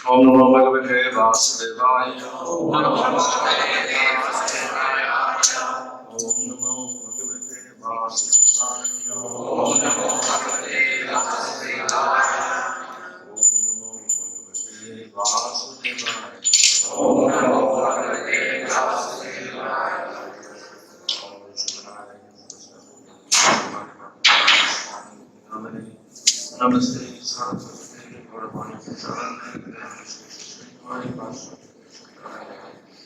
Om Namo Bhagavate Vasudevaya. Om Namo Bhagavate Vasudevaya. Om Namo Bhagavate Vasudevaya. Om Namo Bhagavate Vasudevaya. Om Namo Bhagavate Vasudevaya. Namaste.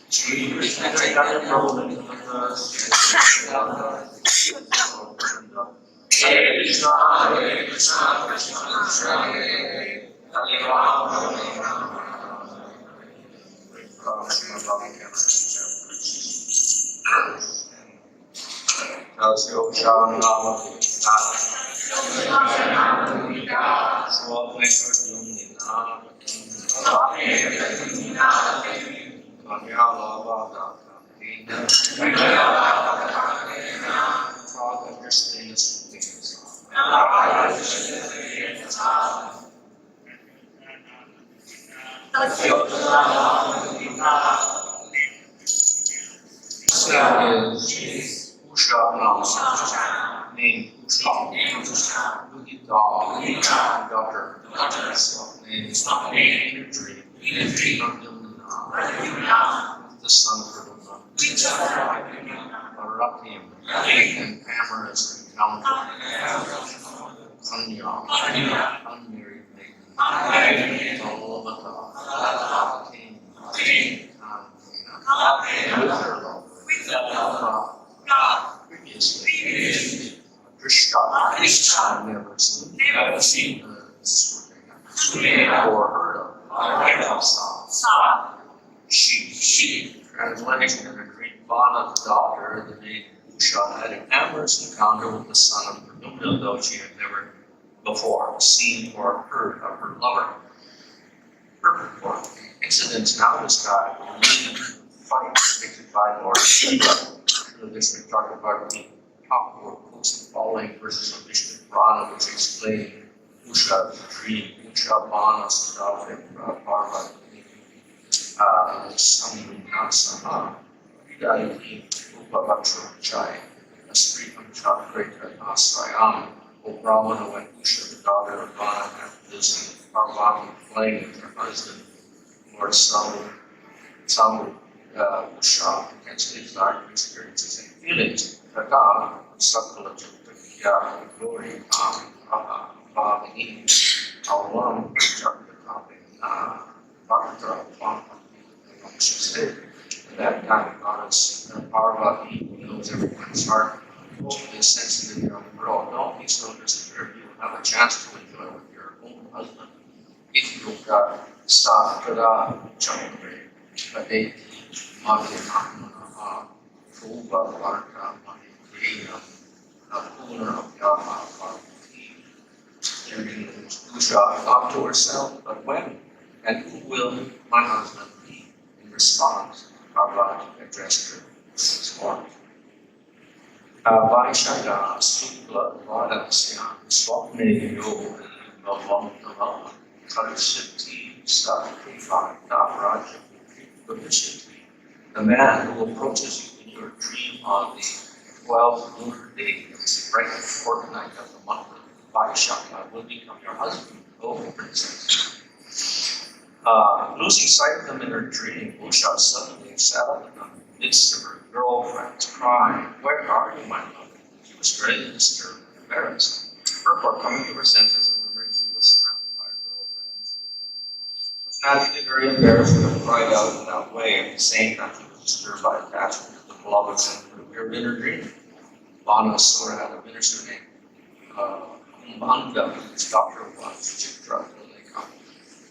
Shri Krishna Chaitanya Prabhu Nityananda Hare Krishna Hare Krishna Krishna Krishna Hare Hare Rama Hare Rama Tasyo Shanama Swapne Pradyumna Usha name Usha lika daughter name imagery Pradyumna the son of Pradyumna Rakim and amorous encounter Kanya unmarried maiden Lika king with her lover previously Krishna never seen or heard of she translation in a Greek Vana daughter, the maiden Usha had an amorous encounter with the son of Pradyumna, though she had never before seen or heard of her lover. Her incidents now described in the fight predicted by Lord Shiva. This we talked about the top following verses of Vishnu Purana, which explain Usha's dream, Usha Bana Sudave Parvati. Samyunasaha, Vidayati, Upavatra Chai, Asri Panchakrita Asrayam, O Brahmana when Usha, the daughter of Bana, after this Parvati playing with her husband, Lord Samu Usha, intensely desired experiences and feelings. Tata, Sakala Chakya, Glory, Bhavini, Avam, Chakra, Bhakta, at that time, Goddess Parvati knows everyone's heart. Be sensitive to young girl. Don't be so disturbed. You will have a chance to enjoy with your own husband. If you've got stop, Tada, Chakra, Padeti, Madhyamana, Rupa, Varka, Madhyamana, Napuna, Yama, Parvati. Usha thought to herself, but when and who will my husband be? In response, Parvati addressed her as one. Vaishaka Sukla Vadasya Swapne Yoga Bhavam Parikshit Sacrifice Raja Parikshit. The man who approaches you in your dream on the 12th lunar day, right before night of the month of Vaishaka, will become your husband, O princess. Losing sight of them in her dream, Usha suddenly sat up in the midst of her girlfriends, crying, "Where are you, my love?" She was very disturbed and embarrassed. Therefore, coming to her senses and remembering she was surrounded by her girlfriends, Usha was naturally very embarrassed and cried out in that way. At the same time, she was disturbed by attachment to the beloved and who appeared in her dream. Banasura had a minister named Undetected, his daughter was citralekha.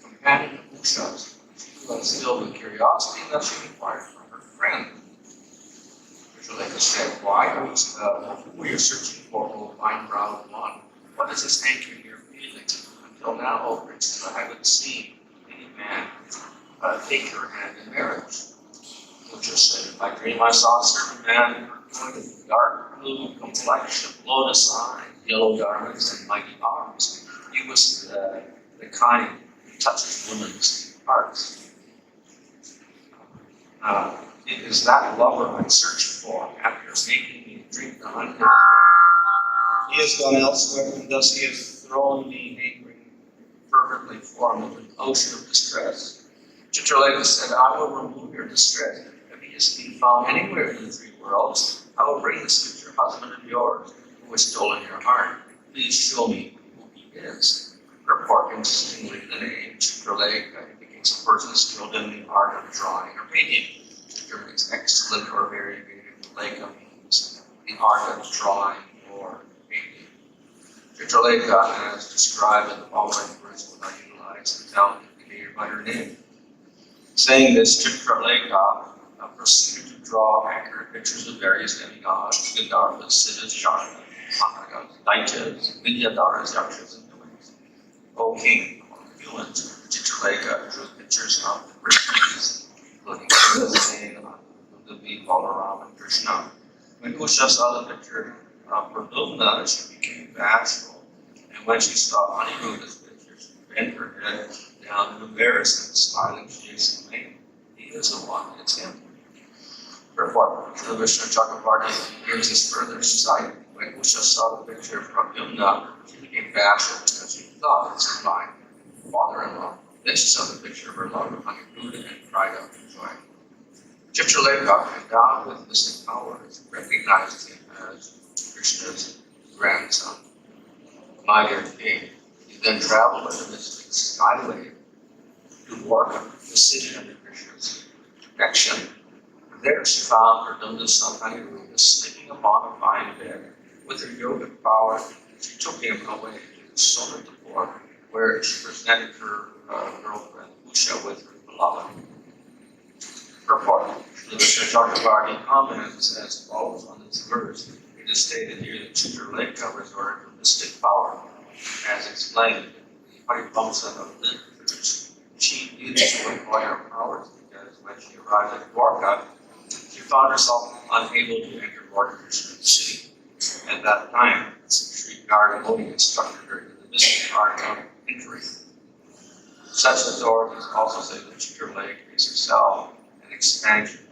Companion of Usha's, she was filled with curiosity that she inquired from her friend. Citralekha said, who are you searching for, O fine-browed one? What is this anchoring your feelings? Until now, O princess, I haven't seen any man take your hand in marriage. Usha said, in my dream I saw a certain man with dark blue complexion, lotus eye, yellow garments, and mighty arms. He was the kind who touches women's hearts. It is that lover I search for after making me drink the honey. He has gone elsewhere, and thus he has thrown me hankering fervently for him into an ocean of distress. Citralekha said, I will remove your distress. If he is to be found anywhere in the three worlds, I will bring this future husband of yours, who has stolen your heart. Please show me who he is. Report interestingly the name Citralekha indicates a person skilled in the art of drawing or painting. Citra means excellent or very good. Lekha means the art of drawing or painting. Citralekha, as described in the following verse, will not utilize the talent indicated by her name. Saying this, Citralekha proceeded to draw accurate pictures of various demigods, Gandharvas, Siddhas, Shakti, Managas, Daityas, Vidyadharas, Yakshas, and Doings. O king, among the humans, Citralekha drew pictures of the Brahmas, including Krsna, Aniruddha, Balaram, and Krsna. When Usha saw the picture of Pradyumna, she became bashful, and when she saw Aniruddha's picture, she bent her head down in embarrassment, smiling, she exclaimed, "He is the one, it's him." Therefore, the Vishnu Chakravarti gives us further insight. When Usha saw the picture of Pradyumna, she became bashful because she thought it's her fine father-in-law. Then she saw the picture of her lover, Aniruddha, and cried out in joy. Citralekha, endowed with mystic powers, recognized him as Krishna's grandson. My dear king, he then traveled with the mystic skyway to Dwarka, the city under Krishna's protection. There she found Pradyumna's son Aniruddha sleeping upon a fine bed. With her yogic power, she took him away to the Sonatapur, where she presented her girlfriend Usha with her beloved. Purport. The Vishnu Chakravarti comments as follows on this verse. It is stated here that Citralekha resorted to mystic power, as explained in the Parikshit of literature. She needed to acquire powers because when she arrived at Dwarka, she found herself unable to enter Lord Krishna's city. At that time, Sri Narayana instructed her in the mystic art of entering. Such authorities also say that Citralekha is herself an expansion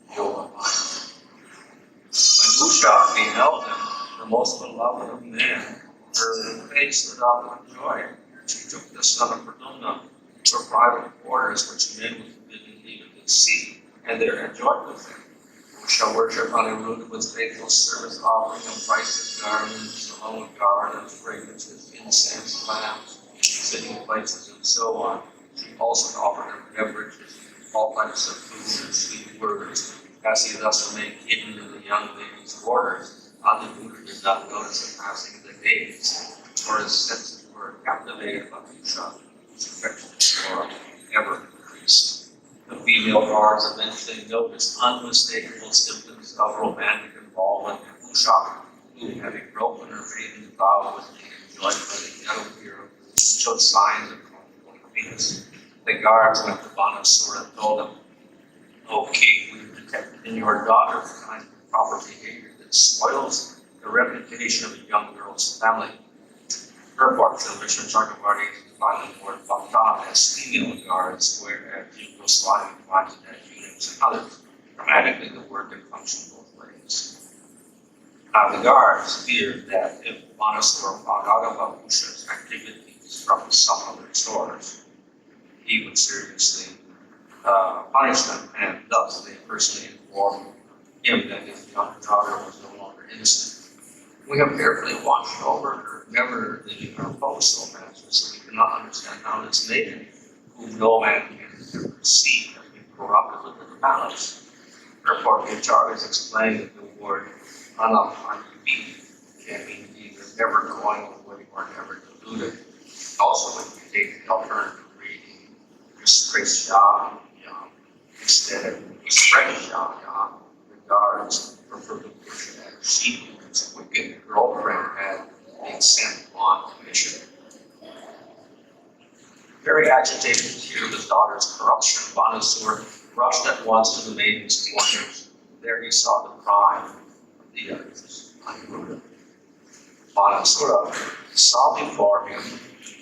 of yoga mind. When Usha beheld him, the most beloved of men, her face lit up with joy. She took the son of Pradyumna to her private quarters, which men were forbidden even to see, and there enjoyed with him. Usha worshipped Aniruddha with faithful service, offering him priceless garments, alone garlands, fragrances, incense, lamps, sitting places, and so on. She also offered him beverages, all types of food and sweet words. As he thus remained hidden in the young lady's quarters, Aniruddha did not notice the passing of the days, for his senses were captivated by Usha's affection for ever increased. The female guards eventually noticed unmistakable symptoms of romantic involvement in Usha, who, having broken her maiden vow, was being enjoyed by the young hero, showed signs of conflict weakness. The guards went to Banasura and told him, "Okay, we've detected in your daughter kind of improper behavior that spoils the reputation of a young girl's family." Purport to Vishnu Chakravarti defined the word devtaa as female guards, whereas Goswami defines it as eunuchs and others. Grammatically, the word can function both ways. The guards feared that if Banasura found out about Usha's activities from some other source, he would seriously punish them, and thus they personally informed him that his young daughter was no longer innocent. We have carefully watched over her, never leaving her post so much, so we cannot understand how this maiden, whom no man can ever see, has been corrupted within the palace. Therefore, the Acharyas explained that the word anapanipi can mean either never going away or never deluded. Also, when we take the alternative reading, Krishna instead of Krishna, the guards refer to Krishna as she, whose wicked girlfriend had been sent on a mission. Very agitated to hear the daughter's corruption, Banasura rushed at once to the maiden's quarters. There he saw the pride of the others, Aniruddha. Banasura saw before him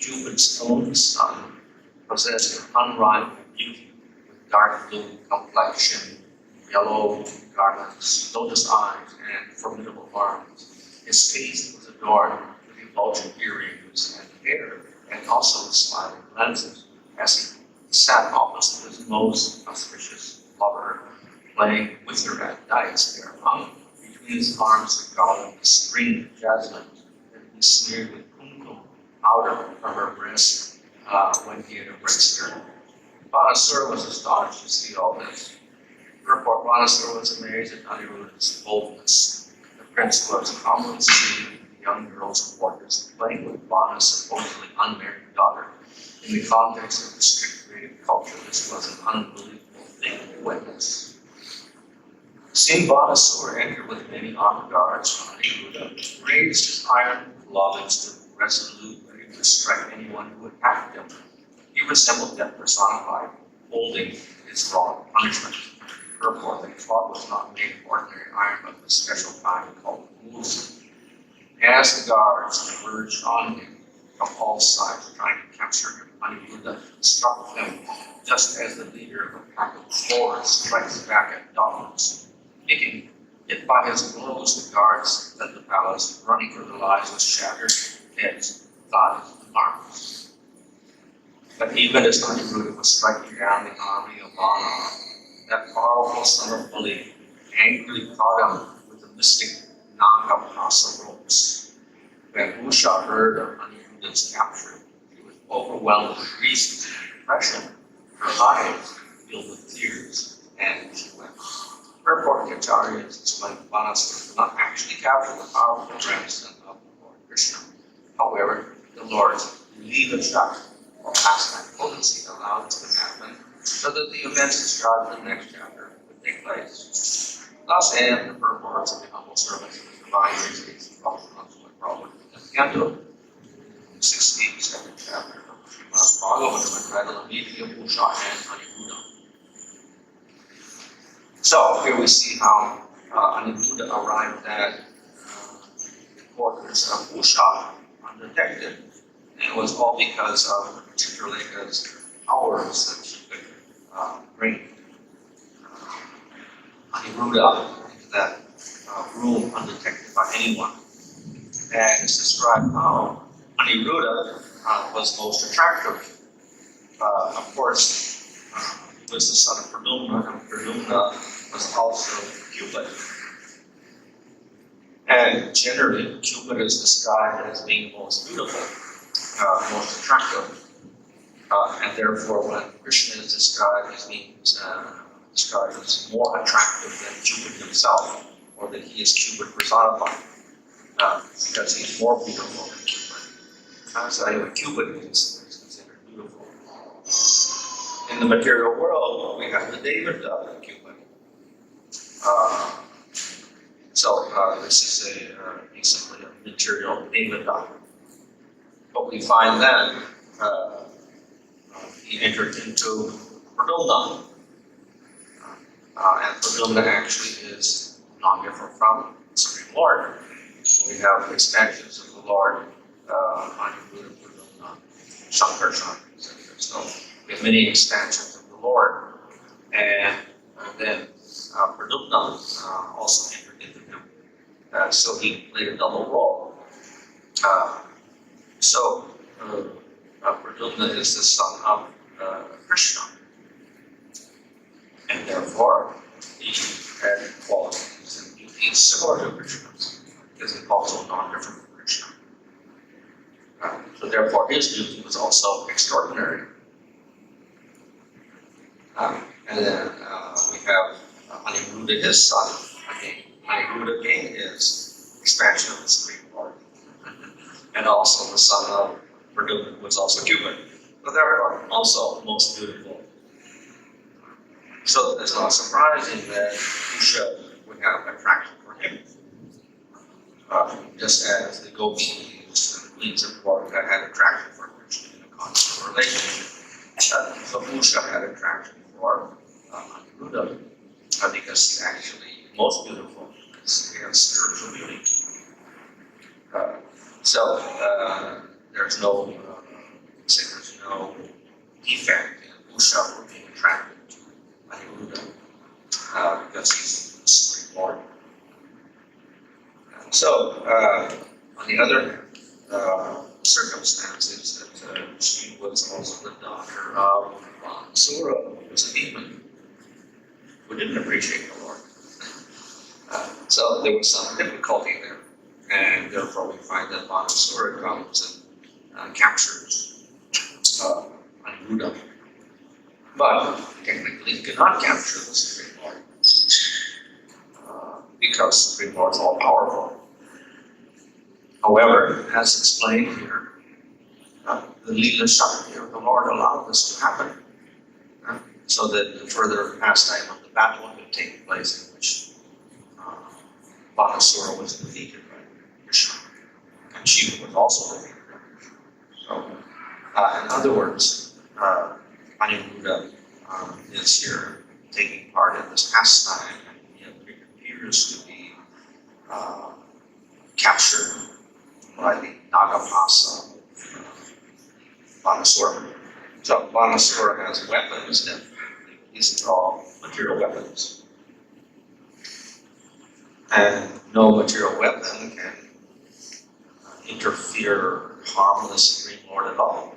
Cupid's own son, possessed of unrivaled beauty, with dark blue complexion, yellow garments, lotus eyes, and formidable arms. His face was adorned with effulgent earrings and hair, and also with smiling lenses, as he sat opposite his most auspicious lover, playing with her at dice. There hung between his arms a garland of spring jasmine that he smeared with kumkum powder from her breast when he had embraced her. Banasura was astonished to see all this. Therefore, Banasura was amazed at Aniruddha's boldness. The prince was calmly seated in the young girl's quarters, playing with Bana's supposedly unmarried daughter. In the context of the strict Vedic culture, this was an unbelievable thing to witness. Seeing Banasura enter with many armed guards, Aniruddha raised his iron gloves to resolute ready to strike anyone who attacked him. He resembled death personified, holding his raw punishment. Therefore, the club was not made of ordinary iron, but of a special kind called usha. As the guards converged on him from all sides, trying to capture him, Aniruddha struck them just as the leader of a pack of boars strikes back at dogs. Being hit by his blows, the guards fled the palace, running for their lives with shattered heads, thighs, and arms. But even as Aniruddha was striking down the army of Bana, that powerful son of Bali angrily caught him with the mystic Nagapasha ropes. When Usha heard of Aniruddha's capture, she was overwhelmed with grief and depression. Her eyes filled with tears, and she wept. Therefore, the Acharyas explained that Banasura did not actually capture the powerful grandson of Lord Krishna. However, the Lord's lika Shakti, or pastime potency, allowed this to happen, so that the events described in the next chapter would take place. Thus end the purports of the humble servants of the divine grace of the Prophet Canto, 62nd chapter of Srimad Bhagavatam, entitled The Meeting of Usha and Aniruddha. So here we see how Aniruddha arrived at the quarters of Usha undetected, and it was all because of citralekha's powers that she could bring Aniruddha into that room undetected by anyone. And it's described how Aniruddha was most attractive. Of course, he was the son of Pradyumna, and Pradyumna was also Cupid. And generally, Cupid is described as being most beautiful, most attractive. And therefore, when Krishna is described as being described as more attractive than Cupid himself, or that he is Cupid personified, because he's more beautiful than Cupid. So anyway, Cupid is considered beautiful. In the material world, we have the devtaa of Cupid. This is basically a material devtaa. But we find then he entered into Pradyumna. And Pradyumna actually is not different from the Supreme Lord. We have expansions of the Lord, Aniruddha, Pradyumna, Krsna, etc. So we have many expansions of the Lord. And then Pradyumna also entered into him. So he played a double role. Pradyumna is the son of Krsna. And therefore, he had qualities and beauties similar to Krishna's, because he's also non-different from Krishna. So therefore, his beauty was also extraordinary. And then we have Aniruddha, his son. Again, Aniruddha again is expansion of the Supreme Lord. And also the son of Pradyumna was also Cupid. But therefore, also most beautiful. So it's not surprising that Usha would have attraction for him. Just as the gopis and the queens of Dwarka had attraction for Krishna in a constant relationship. So Usha had attraction for Aniruddha because he's actually most beautiful. He has spiritual beauty. There's no defect in Usha for being attracted to Aniruddha because he's the Supreme Lord. On the other hand, circumstance is that she was also the daughter of banasura, who was a demon, who didn't appreciate the Lord. So there was some difficulty there, and therefore we find that banasura comes and captures Aniruddha. But technically he cannot capture the Supreme Lord because the Supreme Lord is all powerful. However, as explained here, the lika Shakti of the Lord allowed this to happen, so that the further pastime of the battle could take place in which banasura was defeated by Krishna, and Shiva was also defeated by Krishna. So, in other words, Aniruddha is here taking part in this pastime, and yet it appears to be captured by the Nagapasha banasura. So banasura has weapons that these are all material weapons. And no material weapon can interfere or harm the Supreme Lord at all.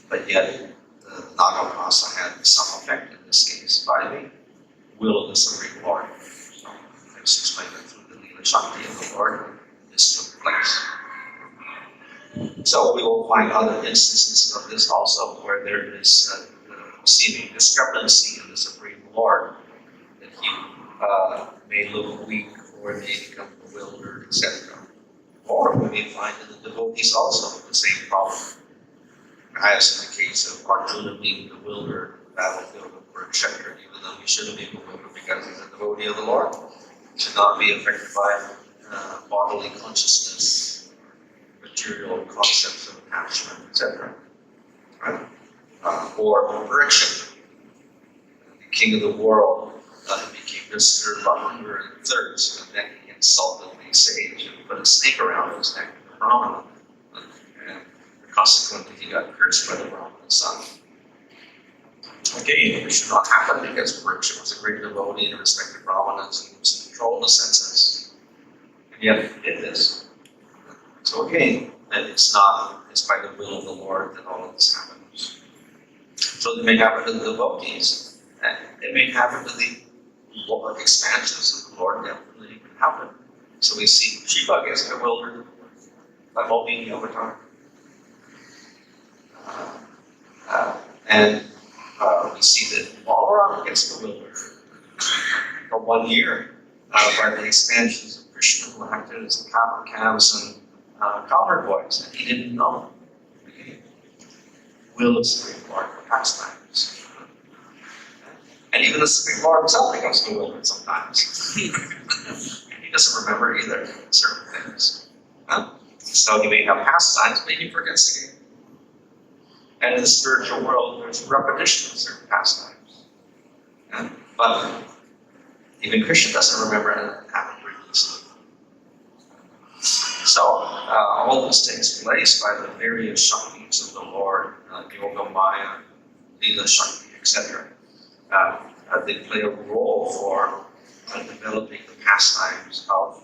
But yet, the Nagapasha had some effect in this case by the will of the Supreme Lord. So, let's explain that through the lika Shakti of the Lord, this took place. So, we will find other instances of this also, where there is a seeming discrepancy in the Supreme Lord, that he may look weak or may become bewildered, etc. Or we may find in the devotees also the same problem. As in the case of Arjuna being bewildered in the battlefield of parikshit, even though he shouldn't be bewildered because he's a devotee of the Lord, he should not be affected by bodily consciousness, material concepts of attachment, etc. Right? Or parikshit, the king of the world, became disturbed by hunger and thirst, and then he insulted the sage and put a snake around his neck, the Brahmana. Consequently, he got cursed by the Brahmana's son. Again, it should not happen because Parikshit was a great devotee and respected Brahmanas and was in control of the senses. And yet he did this. So again, it's by the will of the Lord that all of this happens. So it may happen to the devotees, and it may happen to the Lord expansions of the Lord, definitely can happen. So we see Shiva gets bewildered by Mohini over time. We see that Balaram gets bewildered for 1 year by the expansions of Krishna, who acted as calves and cow boys, and he didn't know. Okay. Will of Supreme Lord for pastimes. And even the Supreme Lord himself becomes bewildered sometimes. He doesn't remember either certain things. So he may have pastimes, maybe he forgets again. And in the spiritual world, there's repetition of certain pastimes. Yeah? But even Krishna doesn't remember anything that happened previously. So, all this takes place by the various Shaktis of the Lord, Yoga Maya, Lila Shakti, etc. They play a role for developing the pastimes of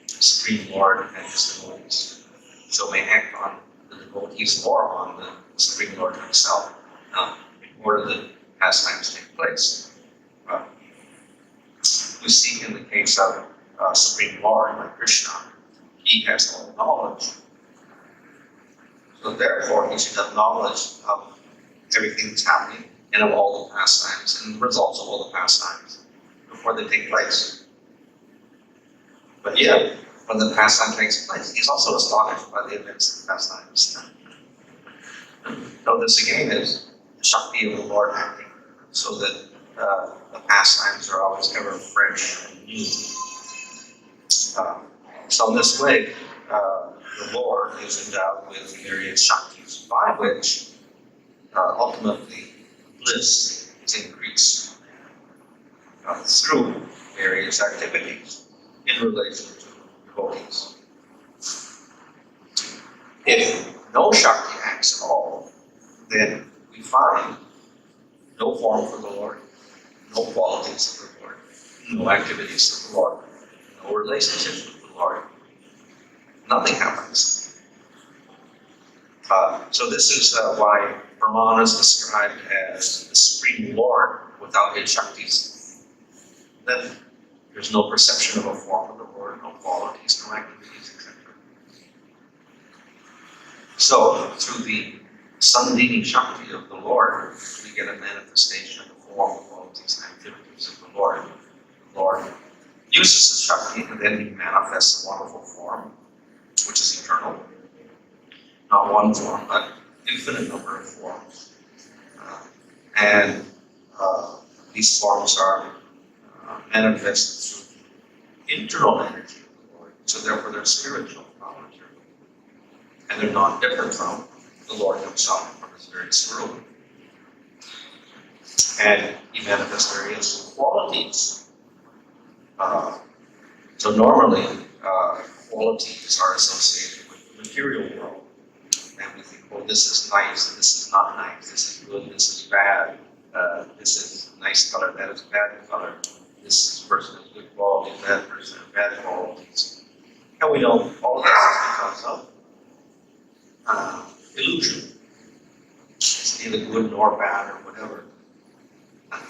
Supreme Lord and his devotees. So may act on the devotees or on the Supreme Lord himself in order that pastimes take place. We see in the case of Supreme Lord, like Krishna, he has all knowledge. So therefore, he should have knowledge of everything that's happening and of all the pastimes and the results of all the pastimes before they take place. But yet, when the pastime takes place, he's also astonished by the events of the pastimes. So this again is the Shakti of the Lord acting, so that the pastimes are always ever fresh and new. So in this way, the Lord is endowed with various Shaktis, by which ultimately bliss is increased through various activities in relation to devotees. If no Shakti acts at all, then we find no form for the Lord, no qualities of the Lord, no activities of the Lord, no relationships with the Lord. Nothing happens. So this is why Brahman is described as the Supreme Lord without his Shaktis. Then there's no perception of a form of the Lord, no qualities, no activities, etc. So through the Sandhini Shakti of the Lord, we get a manifestation of the form, qualities, and activities of the Lord. The Lord uses his Shakti and then he manifests a wonderful form, which is eternal. Not one form, but infinite number of forms. And these forms are manifested through internal energy of the Lord. So therefore they're spiritual, not material. And they're not different from the Lord himself, from his very swarupa. And he manifests various qualities. So normally, qualities are associated with the material world. And we think, oh, this is nice, this is not nice, this is good, this is bad, this is nice color, that is bad color, this person is good quality, that person has bad qualities. And we know all of this is because of illusion. It's neither good nor bad or whatever,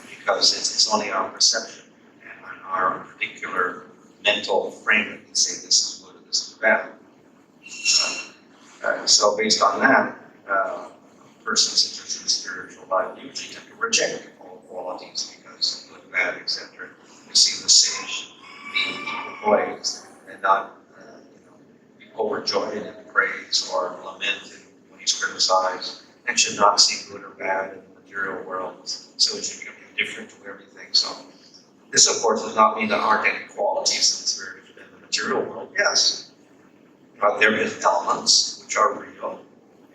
because it's only our perception and our particular mental frame that can say this is good or this is bad. So based on that, persons interested in spiritual life usually tend to reject all qualities because good, bad, etc. We see the sage being poised and not be overjoyed in praise or lament when he's criticized, and should not see good or bad in the material world. So it should be indifferent to everything. So this, of course, does not mean there aren't any qualities in the material world. Yes, but there is elements which are real,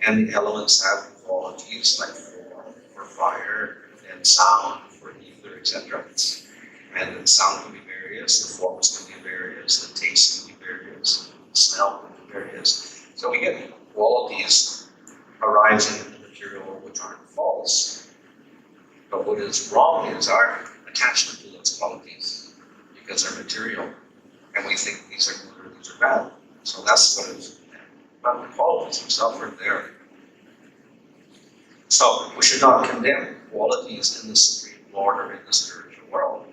and the elements have qualities like form for fire and sound for ether, etc. And the sound can be various, the forms can be various, the taste can be various, the smell can be various. So we get qualities arising in the material world which aren't false. But what is wrong is our attachment to those qualities, because they're material, and we think these are good or these are bad. So that's what it is. But the qualities themselves are there. So we should not condemn qualities in the Supreme Lord or in the spiritual world,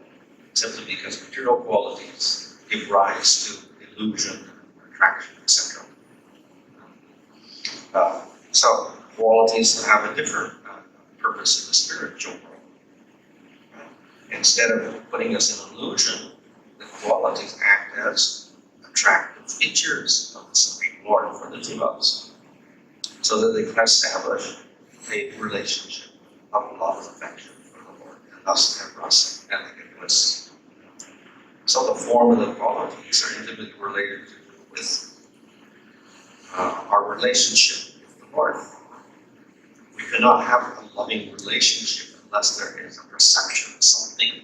simply because material qualities give rise to illusion, attraction, etc. So qualities have a different purpose in the spiritual world. Instead of putting us in illusion, the qualities act as attractive features of the Supreme Lord for the devas, so that they can establish a relationship of love and affection for the Lord, and thus have rasa and they get bliss. So the form of the qualities are intimately related with our relationship with the Lord. cannot have a loving relationship unless there is a perception of something,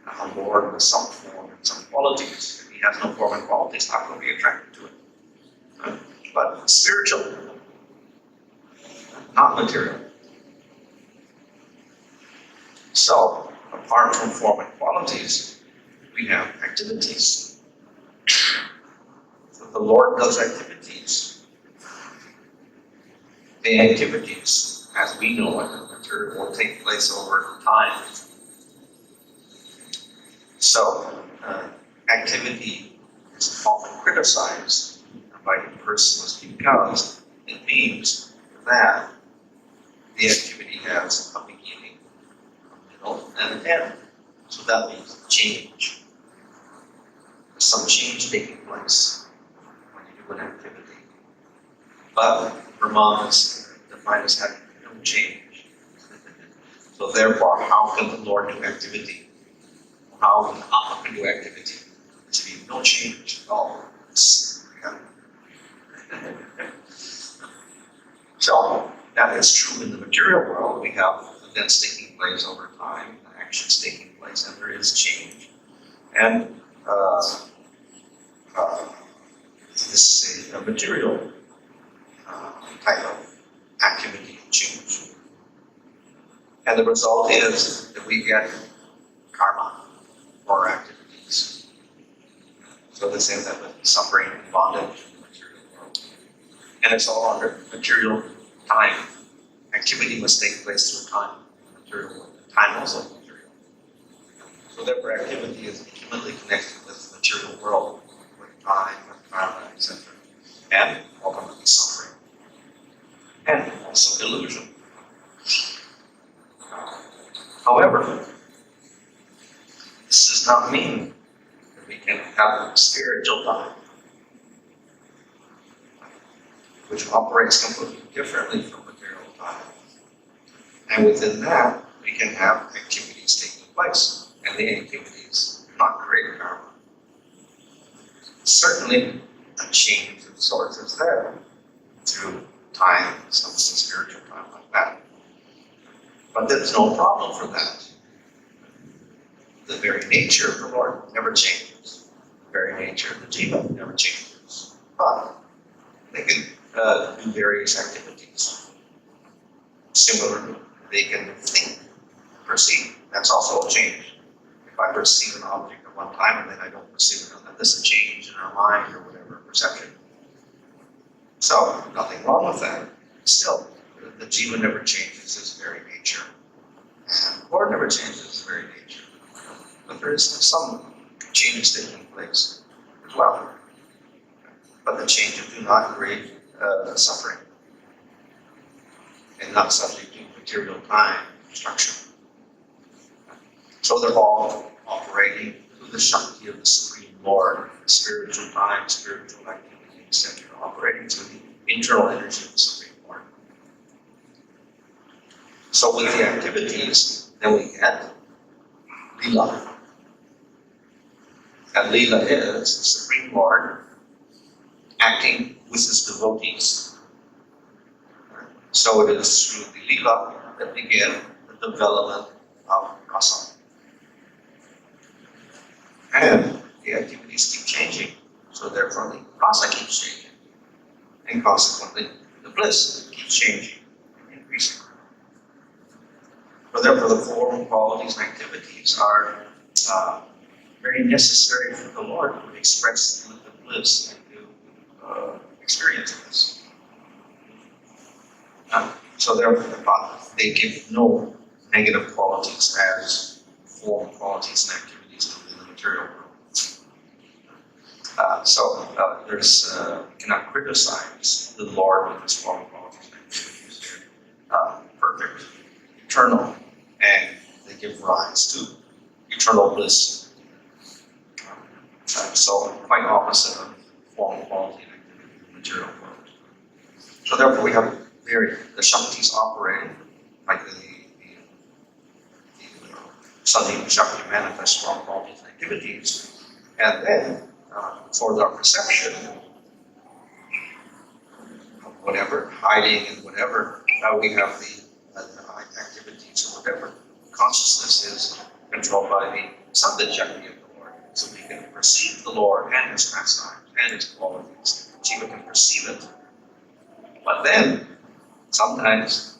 a Lord with some form and some qualities. If he has no form and qualities, how can we be attracted to it? But spiritual, not material. So, apart from form and qualities, we have activities. So the Lord does activities. The activities, as we know it, the material will take place over time. So, activity is often criticized by persons because it means that the activity has a beginning, a middle, and an end. So that means change. There's some change taking place when you do an activity. But Brahmanas define as having no change. So therefore, how can the Lord do activity? How can Atma do activity? There should be no change at all. So that is true in the material world. We have events taking place over time, actions taking place, and there is change. And this is a material type of activity change. And the result is that we get karma for our activities. So the same that with suffering and bondage in the material world. And it's all under material time. Activity must take place through time in the material world. Time also is material. So therefore activity is intimately connected with the material world, with time, with karma, etc. And ultimately suffering. And also illusion. However, this does not mean that we can have spiritual time, which operates completely differently from material time. And within that, we can have activities taking place, and the activities do not create karma. Certainly, a change of sorts is there through time, some spiritual time like that. But there's no problem for that. The very nature of the Lord never changes. The very nature of the jiva never changes. But they can do various activities. Similarly, they can think, perceive. That's also a change. If I perceive an object at one time and then I don't perceive it, then there's a change in our mind or whatever, perception. So, nothing wrong with that. Still, the jiva never changes its very nature. And the Lord never changes its very nature. But there is some changes taking place as well. But the changes do not create suffering. And not subject to material time structure. So they're all operating through the Shakti of the Supreme Lord, spiritual time, spiritual activity, etc. Operating through the internal energy of the Supreme Lord. So with the activities, then we get lila. And lila is the Supreme Lord acting with his devotees. So it is through the lila that begin the development of rasa. And the activities keep changing, so therefore the rasa keeps changing. And consequently, the bliss keeps changing and increasing. So therefore the form, qualities, and activities are very necessary for the Lord to express the bliss and to experience this. So therefore, they give no negative qualities as form, qualities, and activities in the material world. There's cannot criticize the Lord with his form, qualities, and activities. Perfect, eternal, and they give rise to eternal bliss. So quite opposite of form, quality, and activity in the material world. So therefore, we have the Shaktis operating, like the Sati Shakti manifest form, qualities, and activities, and then for our perception of whatever, hiding in whatever we have the activities or whatever. Consciousness is controlled by the Shakti of the Lord. So we can perceive the Lord and his pastimes and his qualities. Jiva can perceive it. But then, sometimes,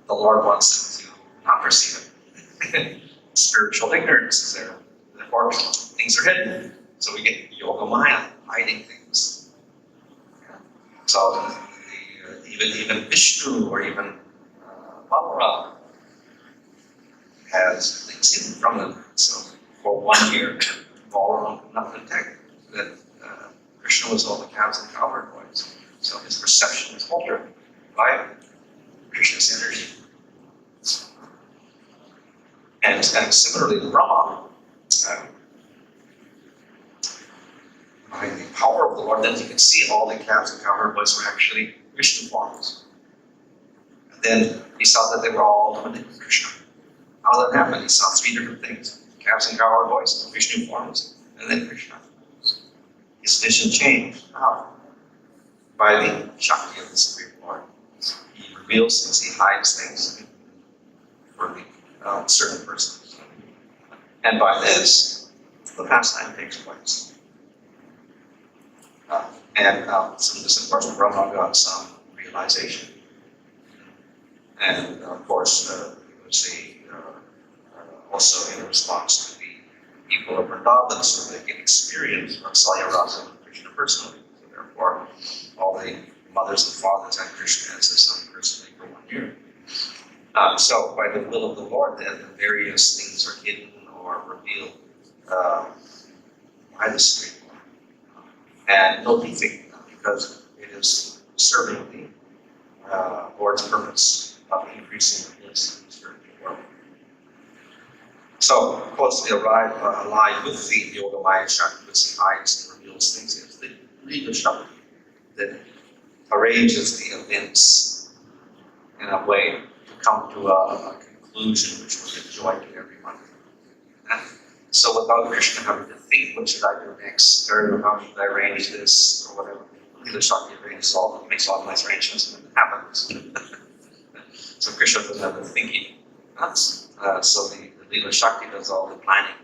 the Lord wants him to not perceive it. Spiritual ignorance is there. Therefore, things are hidden. So we get yoga maya, hiding things. So even Vishnu or even Balaram has things hidden from them. So for 1 year, Balaram could not detect that Krishna was all the cows and cowherd boys. So his perception is altered by Krishna's energy. And similarly, Brahma, by the power of the Lord, then he could see all the calves and cowherd boys were actually Vishnu forms. And then he saw that they were all ultimately Krishna. How did that happen? He saw 3 different things: calves and cowherd boys, Vishnu forms, and then Krishna. His vision changed. How? By the Shakti of the Supreme Lord. He reveals things, he hides things for the certain persons. And by this, the pastime takes place. So this, of course, Brahma got some realization. And of course, you would see also in response to the people of Vrindavan, so they can experience Vatsalya Rasa and Krishna personally. So therefore, all the mothers and fathers had Krishna as their son personally for 1 year. So by the will of the Lord, then, the various things are hidden or revealed by the Supreme Lord. And no defect, because it is serving the Lord's purpose of increasing the bliss in the spiritual world. So, closely allied with the Yoga Maya Shakti, which hides and reveals things, is the Lika Shakti that arranges the events in a way to come to a conclusion which will give joy to everyone. And so without Krishna having to think, what should I do next, or how should I arrange this, or whatever, Lila Shakti arranges all, makes all nice arrangements, and it happens. So Krishna doesn't have to thinking. So the Lila Shakti does all the planning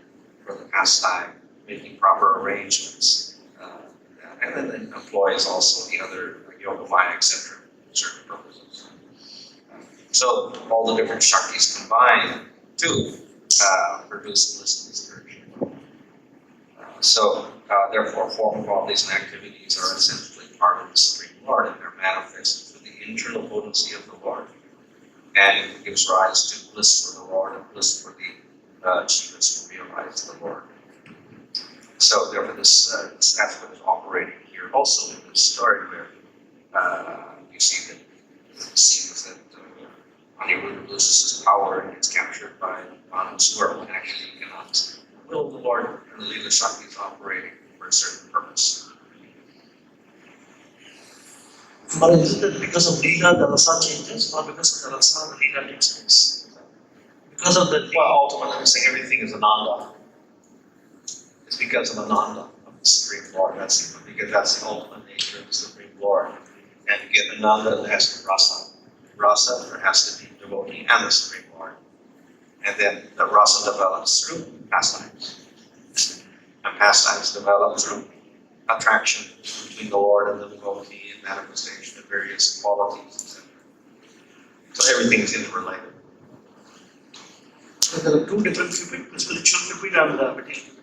for the pastime, making proper arrangements, and then it employs also the other Yoga Maya, etc., for certain purposes. So all the different Shaktis combine to produce bliss in the spiritual world. Therefore, form qualities and activities are essentially part of the Supreme Lord, and they're manifested through the internal potency of the Lord. And it gives rise to bliss for the Lord and bliss for the jivas who realize the Lord. So therefore this aspect is operating here also in this story where you see that it seems that Aniruddha loses his power and gets captured by banasura when actually he cannot. The will of the Lord and the Lila Shakti is operating for a certain purpose. But is it that because of Lila the rasa changes, or because of the rasa the Lila takes place? Because of the ultimately I'm saying everything is Ananda. It's because of Ananda of the Supreme Lord. Because that's the ultimate nature of the Supreme Lord. And to get Ananda, there has to be rasa. Rasa, there has to be devotee and the Supreme Lord. And then the rasa develops through pastimes. And pastimes develop through attraction between the Lord and the devotee and manifestation of various qualities, etc. So everything is interrelated. So there are two different Cupid, the spiritual Cupid and the material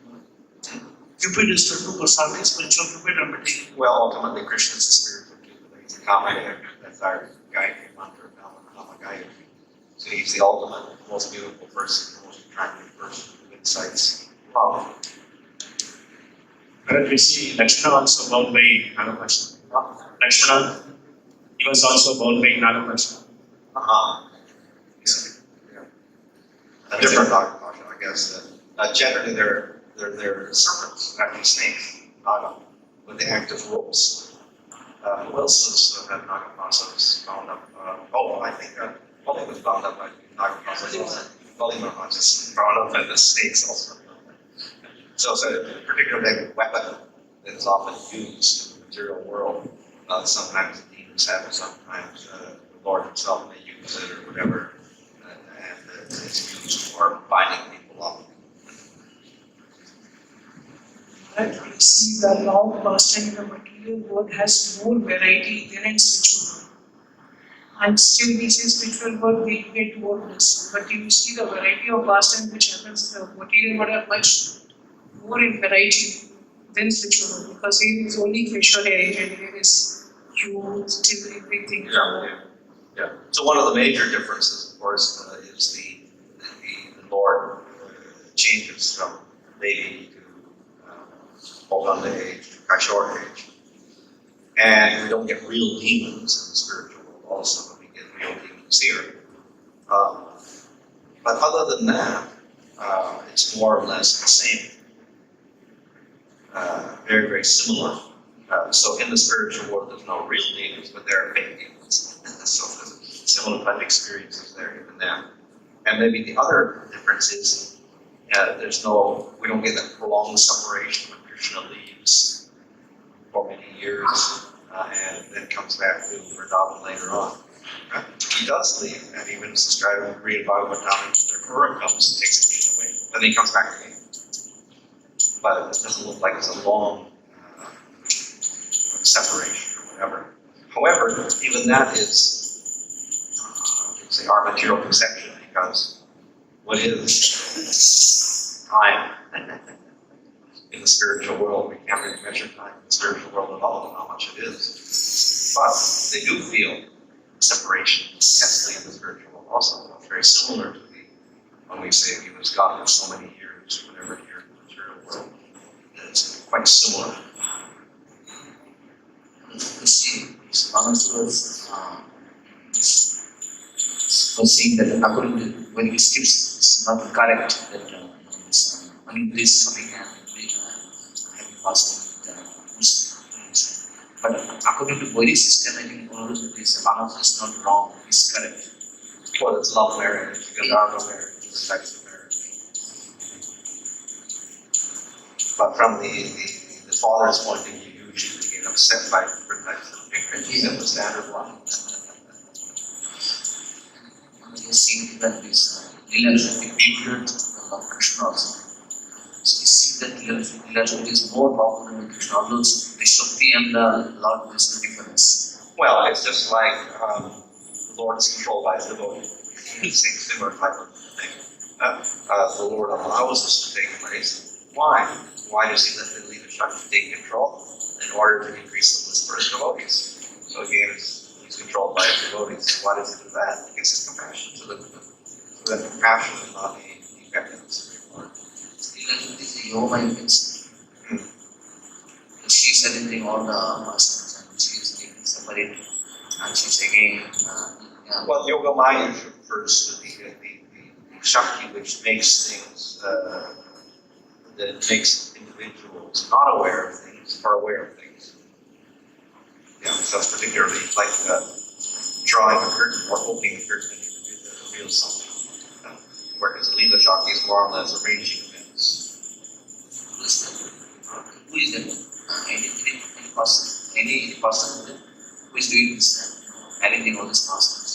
Cupid. Cupid is the true personality, spiritual Cupid and material. Well, ultimately, Krishna is the spiritual Cupid. He's the Kama. That's our Gayatri mantra, Kama Gayatri. So he's the ultimate, most beautiful person, the most attractive person who incites love. But we see Lakshmana also bound by Nagapasha. Lakshmana, he was also bound by Nagapasha. A different Nagapasha, I guess. Generally, they're serpents, actually snakes, Naga, with the active wolves. Who else has had Nagapasha bound up? I think Bali was bound up by Nagapasha. Bali was just bound up by the snakes also. So it's a particular type of weapon that is often used in the material world. Sometimes the demons have it, sometimes the Lord himself may use it or whatever, and it's used for binding people up. Right? We see the law of pastime in the material world has more variety than in spiritual world. And still we say spiritual world we get more bliss. But you see the variety of pastime which happens in the material world are much more in variety than spiritual world. Because here is only Krishna and here is you still everything. Yeah. So one of the major differences, of course, is the Lord changes from baby to hold on to age, to short age. And we don't get real demons in the spiritual world also, but we get real demons here. But other than that, it's more or less the same. Very, very similar. So in the spiritual world, there's no real demons, but there are fake demons. So there's similar type experiences there, even then. And maybe the other difference is we don't get that prolonged separation when Krishna leaves for many years and then comes back to Vrindavan later on. He does leave, and even as described in the Korean Bhagavatam, the Kura comes and takes Krishna away. Then he comes back again. But it doesn't look like it's a long separation or whatever. However, even that is our material conception, because what is time in the spiritual world? We can't really measure time in the spiritual world at all, and how much it is. But they do feel separation intensely in the spiritual world also. It's very similar to when we say he was God for so many years, or whatever here in the material world. It's quite similar. You see, banasura was saying that according to when he skips, it's not correct that only this coming and having fasting with Muslims. But according to Vedic system, I think this banasura is not wrong, it's correct. Well, it's love marriage, Gandharva marriage, it's types of marriage. But from the father's point of view, usually you get upset by different types of marriage. He's in the standard one. You see that this relationship bewildered of Krishna also. So you see that relationship is more popular with Krishna, although the Shakti and the Lord is the difference. Well, it's just like the Lord is controlled by his devotee. It's a similar type of thing. The Lord allows this to take place. Why? Why does he let the leader Shakti take control? In order to increase the list for his devotees. So again, he's controlled by his devotees. Why does he do that? It's his compassion. So that compassion is not a defect in the spiritual Lord. Relationship is a yoga, you can say. She's arranging all the masters and she's taking separate and she's again. Well, Yoga Maya refers to the Shakti which makes things, that makes individuals not aware of things, or aware of things. Yeah, so that's particularly like drawing a curtain or opening a curtain to reveal something. Whereas the Lila Shakti is more or less arranging events. Who is that? Any person who is doing this, arranging all these masters.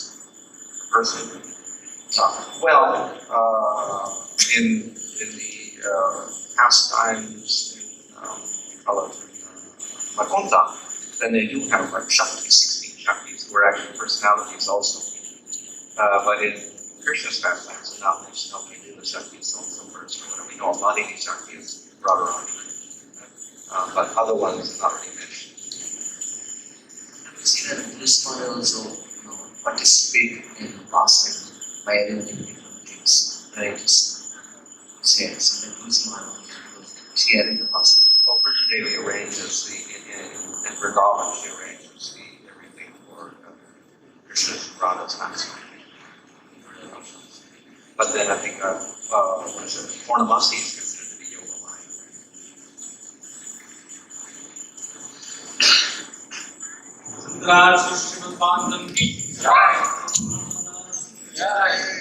Person. Well, in the pastimes in Vaikuntha, then they do have like Shakti, 16 Shaktis, who are actually personalities also. But in Krishna's pastimes, and now there's nobody do the Shaktis also first, or whatever. We know Vladini Shakti is Radharani. But other ones are not really mentioned. We see that Krishna also participate in pastime by arranging different things, varieties. So that she arranged the pastime. Well, Pradyumna arranges in Vrindavan, she arranges everything for Krishna's and Radha's pastime. But then I think, what is it, Purnamasi is considered to be Yoga Maya. Jai.